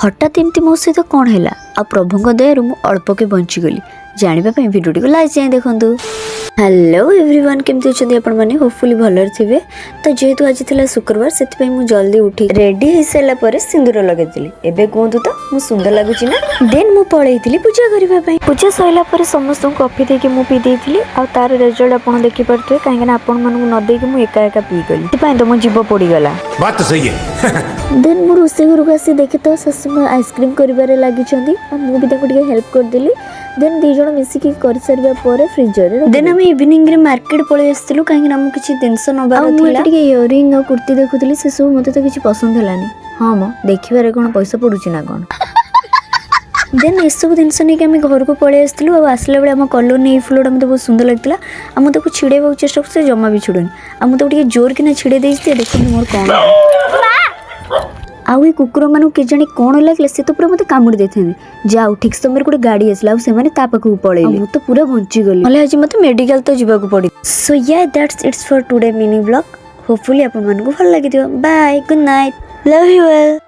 हठात एमती मो सहित कौन है आ प्रभु दया मु अल्प के बंचीगली जानापी भिडियो टी लाइक जाए देखूँ। हेलो एवरीवन केमती अच्छे आपण मैंने होपफुली भलर थे। तो जेहेतु आज थी शुक्रवार से मुझे जल्दी उठी रेडी हो सारा पर सिंदूर लगे एबे कहतु तो मु सुंदर लगुच ना। देन मु पलैली पूजा करने पूजा सरला समस्त कॉफी देके मु पी देती आ तार रिजल्ट आप देखी पारे कहीं आपण मानक न देकी मु एका एका पी गली तो मो जीव पड़गला। बात तो सही है। देन मु रोसे घर को आसी देखे तो शाशु आइसक्रीम कर लगी मुझे हेल्प करदेली। देन दी जन मिसिकी कर सारा पर फ्रिजर देन आम इवनिंग रे मार्केट पलि आसलु कहीं किसी जिनस नबार इयरिंग और कुर्ती देखुली से सब मत तो किसी पसंद है। हाँ मो देखिबारे कौन पैसा पड़ुची ना कौन। देन ये सब जिनस नहीं आम घर को पलि आसलु आसला बेले आम कलोनी फ्लोर मत बहुत सुंदर लगता। आम तो छिड़ेबा चेष्टा कर जमा भी छिड़ुनी आम तो जोर कि छिड़े देखते मोर कौन आउ कुकुर मानू के जाने कौन लगे से तो पूरा मत कामुड़ी देते जाऊ ठीक समय गोटे गाड़ी आसला से पाखक पलैली तो पूरा बंचीगली ना आज मत मेडिकल तो जावाक पड़ी। So yeah that's it's for today mini vlog hopefully आपन मानकु भल लागि दियो। Bye good night love you all.